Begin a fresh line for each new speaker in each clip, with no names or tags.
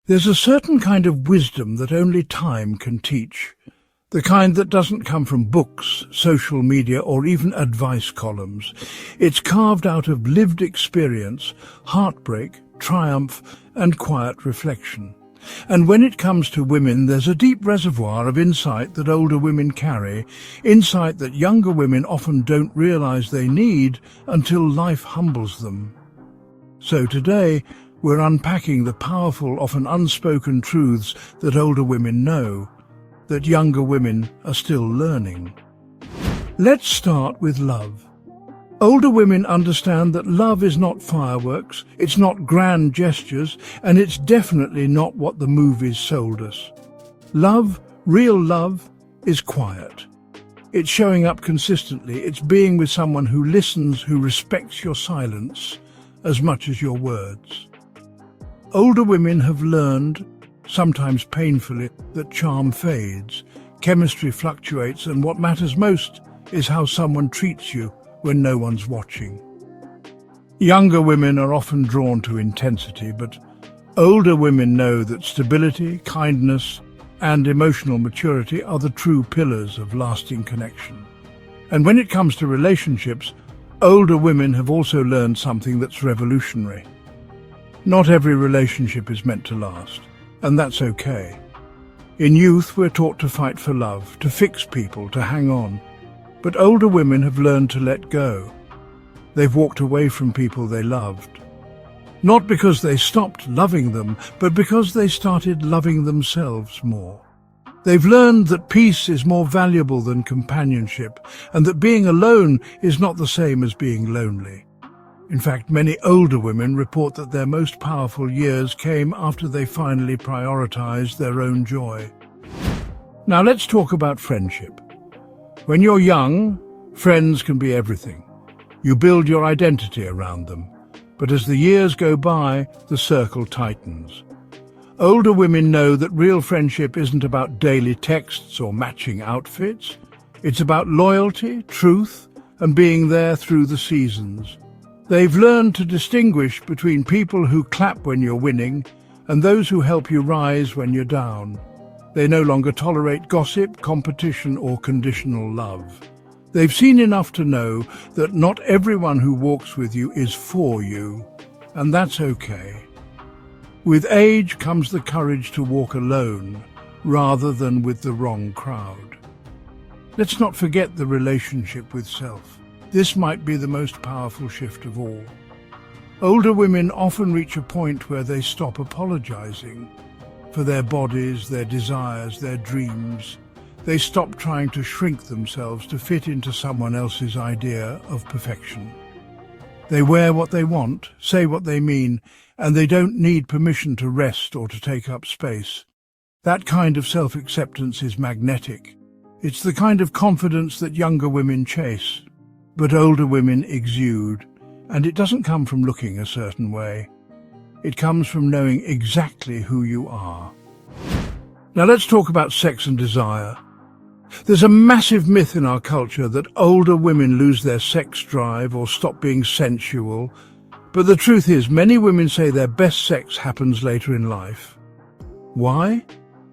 There's a certain kind of wisdom that only time can teach, the kind that doesn't come from books, social media, or even advice columns. It's carved out of lived experience, heartbreak, triumph, and quiet reflection. And when it comes to women, there's a deep reservoir of insight that older women carry, insight that younger women often don't realize they need until life humbles them. So today, we're unpacking the powerful, often unspoken truths that older women know, that younger women are still learning. Let's start with love. Older women understand that love is not fireworks, it's not grand gestures, and it's definitely not what the movies sold us. Love, real love, is quiet. It's showing up consistently. It's being with someone who listens, who respects your silence as much as your words. Older women have learned, sometimes painfully, that charm fades, chemistry fluctuates, and what matters most is how someone treats you when no one's watching. Younger women are often drawn to intensity, but older women know that stability, kindness, and emotional maturity are the true pillars of lasting connection. And when it comes to relationships, older women have also learned something that's revolutionary. Not every relationship is meant to last, and that's okay. In youth, we're taught to fight for love, to fix people, to hang on. But older women have learned to let go. They've walked away from people they loved. Not because they stopped loving them, but because they started loving themselves more. They've learned that peace is more valuable than companionship, and that being alone is not the same as being lonely. In fact, many older women report that their most powerful years came after they finally prioritized their own joy. Now let's talk about friendship. When you're young, friends can be everything. You build your identity around them. But as the years go by, the circle tightens. Older women know that real friendship isn't about daily texts or matching outfits. It's about loyalty, truth, and being there through the seasons. They've learned to distinguish between people who clap when you're winning and those who help you rise when you're down. They no longer tolerate gossip, competition, or conditional love. They've seen enough to know that not everyone who walks with you is for you, and that's okay. With age comes the courage to walk alone, rather than with the wrong crowd. Let's not forget the relationship with self. This might be the most powerful shift of all. Older women often reach a point where they stop apologizing for their bodies, their desires, their dreams. They stop trying to shrink themselves to fit into someone else's idea of perfection. They wear what they want, say what they mean, and they don't need permission to rest or to take up space. That kind of self-acceptance is magnetic. It's the kind of confidence that younger women chase, but older women exude, and it doesn't come from looking a certain way. It comes from knowing exactly who you are. Now let's talk about sex and desire. There's a massive myth in our culture that older women lose their sex drive or stop being sensual, but the truth is many women say their best sex happens later in life. Why?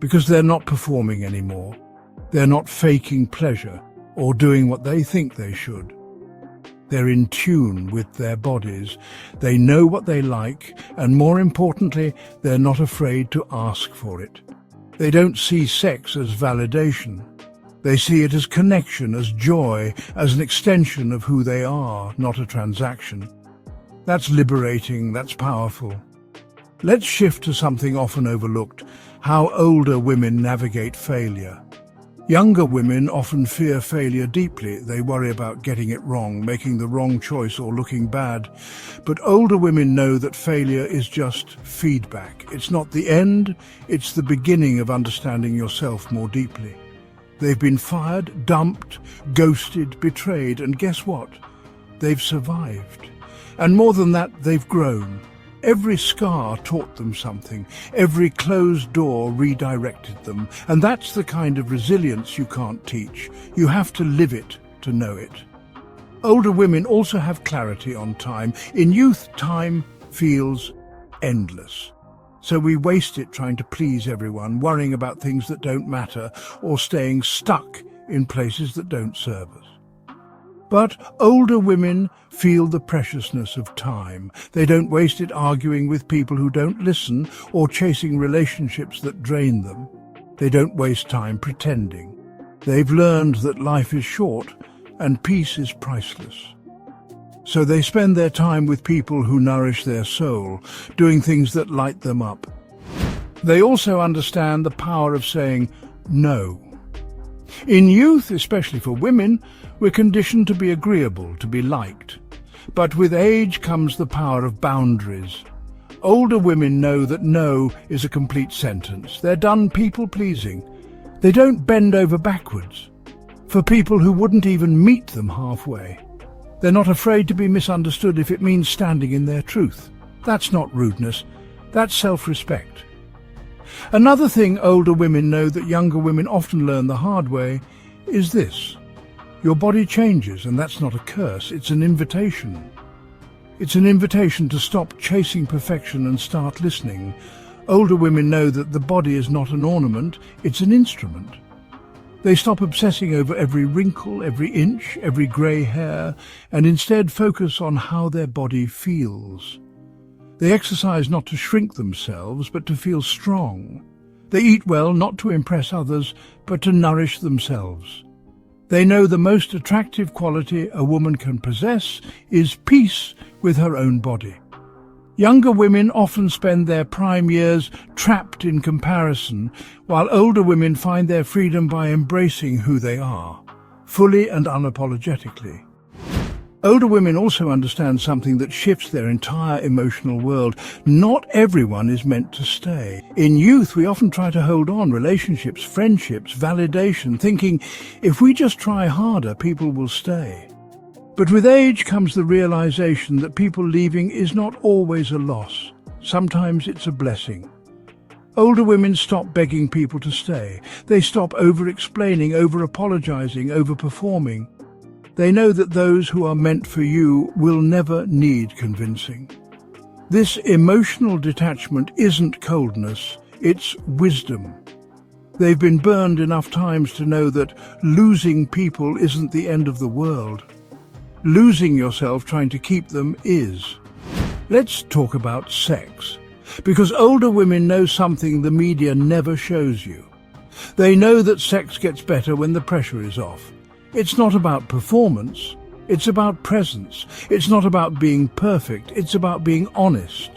Because they're not performing anymore. They're not faking pleasure or doing what they think they should. They're in tune with their bodies. They know what they like, and more importantly, they're not afraid to ask for it. They don't see sex as validation. They see it as connection, as joy, as an extension of who they are, not a transaction. That's liberating, that's powerful. Let's shift to something often overlooked, how older women navigate failure. Younger women often fear failure deeply. They worry about getting it wrong, making the wrong choice, or looking bad. But older women know that failure is just feedback. It's not the end, it's the beginning of understanding yourself more deeply. They've been fired, dumped, ghosted, betrayed, and guess what? They've survived. And more than that, they've grown. Every scar taught them something. Every closed door redirected them. And that's the kind of resilience you can't teach. You have to live it to know it. Older women also have clarity on time. In youth, time feels endless. So we waste it trying to please everyone, worrying about things that don't matter, or staying stuck in places that don't serve us. But older women feel the preciousness of time. They don't waste it arguing with people who don't listen or chasing relationships that drain them. They don't waste time pretending. They've learned that life is short and peace is priceless. So they spend their time with people who nourish their soul, doing things that light them up. They also understand the power of saying no. In youth, especially for women, we're conditioned to be agreeable, to be liked. But with age comes the power of boundaries. Older women know that no is a complete sentence. They're done people-pleasing. They don't bend over backwards for people who wouldn't even meet them halfway. They're not afraid to be misunderstood if it means standing in their truth. That's not rudeness, that's self-respect. Another thing older women know that younger women often learn the hard way is this. Your body changes, and that's not a curse, it's an invitation. It's an invitation to stop chasing perfection and start listening. Older women know that the body is not an ornament, it's an instrument. They stop obsessing over every wrinkle, every inch, every grey hair, and instead focus on how their body feels. They exercise not to shrink themselves, but to feel strong. They eat well not to impress others, but to nourish themselves. They know the most attractive quality a woman can possess is peace with her own body. Younger women often spend their prime years trapped in comparison, while older women find their freedom by embracing who they are, fully and unapologetically. Older women also understand something that shifts their entire emotional world. Not everyone is meant to stay. In youth, we often try to hold on, relationships, friendships, validation, thinking if we just try harder, people will stay. But with age comes the realization that people leaving is not always a loss. Sometimes it's a blessing. Older women stop begging people to stay. They stop over-explaining, over-apologizing, over-performing. They know that those who are meant for you will never need convincing. This emotional detachment isn't coldness, it's wisdom. They've been burned enough times to know that losing people isn't the end of the world. Losing yourself trying to keep them is. Let's talk about sex, because older women know something the media never shows you. They know that sex gets better when the pressure is off. It's not about performance, it's about presence. It's not about being perfect, it's about being honest.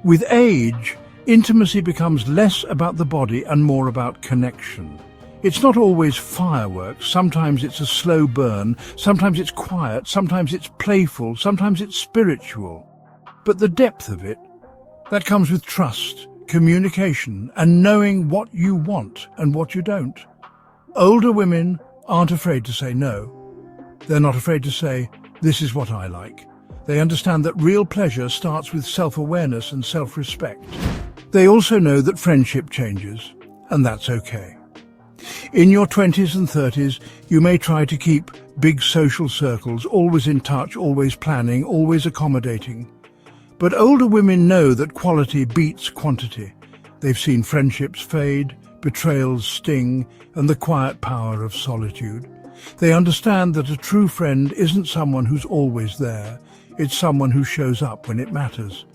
With age, intimacy becomes less about the body and more about connection. It's not always fireworks, sometimes it's a slow burn, sometimes it's quiet, sometimes it's playful, sometimes it's spiritual. But the depth of it, that comes with trust, communication, and knowing what you want and what you don't. Older women aren't afraid to say no. They're not afraid to say, this is what I like. They understand that real pleasure starts with self-awareness and self-respect. They also know that friendship changes, and that's okay. In your 20s and 30s, you may try to keep big social circles, always in touch, always planning, always accommodating. But older women know that quality beats quantity. They've seen friendships fade, betrayals sting, and the quiet power of solitude. They understand that a true friend isn't someone who's always there. It's someone who shows up when it matters.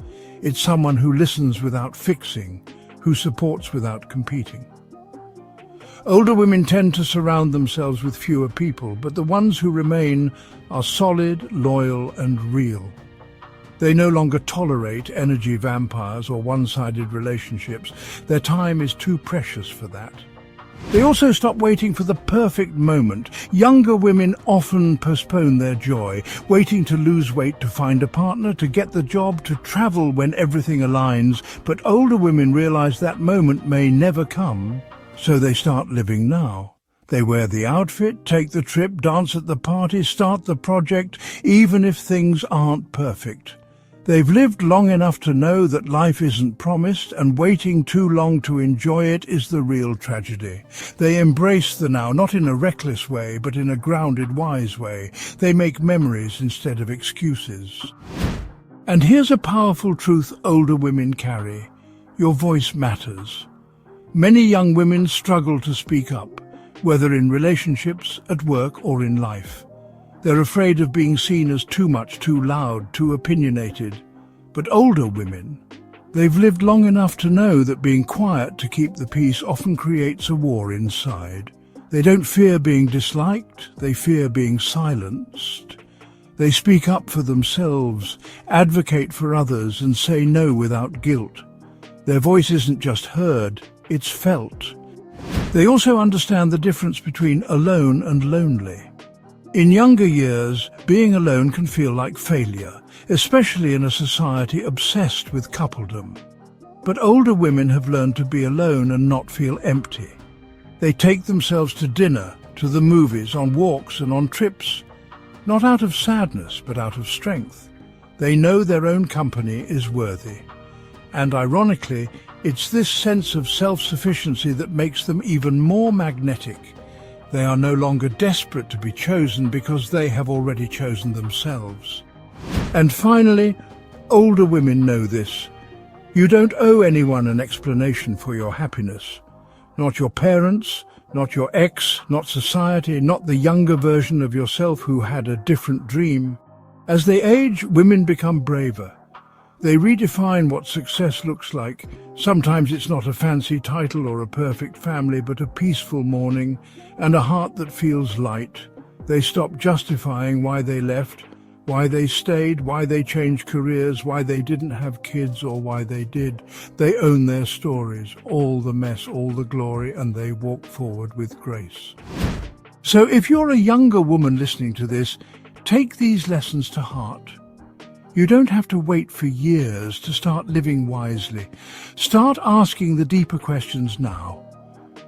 It's someone who listens without fixing, who supports without competing. Older women tend to surround themselves with fewer people, but the ones who remain are solid, loyal, and real. They no longer tolerate energy vampires or one-sided relationships. Their time is too precious for that. They also stop waiting for the perfect moment. Younger women often postpone their joy, waiting to lose weight, to find a partner, to get the job, to travel when everything aligns. But older women realize that moment may never come, so they start living now. They wear the outfit, take the trip, dance at the party, start the project, even if things aren't perfect. They've lived long enough to know that life isn't promised, and waiting too long to enjoy it is the real tragedy. They embrace the now, not in a reckless way, but in a grounded, wise way. They make memories instead of excuses. And here's a powerful truth older women carry. Your voice matters. Many young women struggle to speak up, whether in relationships, at work or in life. They're afraid of being seen as too much, too loud, too opinionated. But older women, they've lived long enough to know that being quiet to keep the peace often creates a war inside. They don't fear being disliked, they fear being silenced. They speak up for themselves, advocate for others, and say no without guilt. Their voice isn't just heard, it's felt. They also understand the difference between alone and lonely. In younger years, being alone can feel like failure, especially in a society obsessed with coupledom. But older women have learned to be alone and not feel empty. They take themselves to dinner, to the movies, on walks and on trips, not out of sadness, but out of strength. They know their own company is worthy. And ironically, it's this sense of self-sufficiency that makes them even more magnetic. They are no longer desperate to be chosen because they have already chosen themselves. And finally, older women know this. You don't owe anyone an explanation for your happiness. Not your parents, not your ex, not society, not the younger version of yourself who had a different dream. As they age, women become braver. They redefine what success looks like. Sometimes it's not a fancy title or a perfect family, but a peaceful morning and a heart that feels light. They stop justifying why they left, why they stayed, why they changed careers, why they didn't have kids or why they did. They own their stories, all the mess, all the glory, and they walk forward with grace. So if you're a younger woman listening to this, take these lessons to heart. You don't have to wait for years to start living wisely. Start asking the deeper questions now.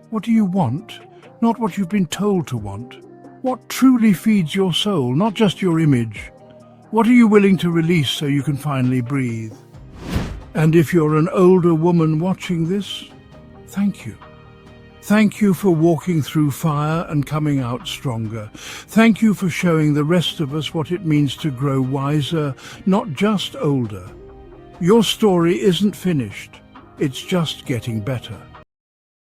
What do you want? Not what you've been told to want. What truly feeds your soul, not just your image? What are you willing to release so you can finally breathe? And if you're an older woman watching this, thank you. Thank you for walking through fire and coming out stronger. Thank you for showing the rest of us what it means to grow wiser, not just older. Your story isn't finished. It's just getting better.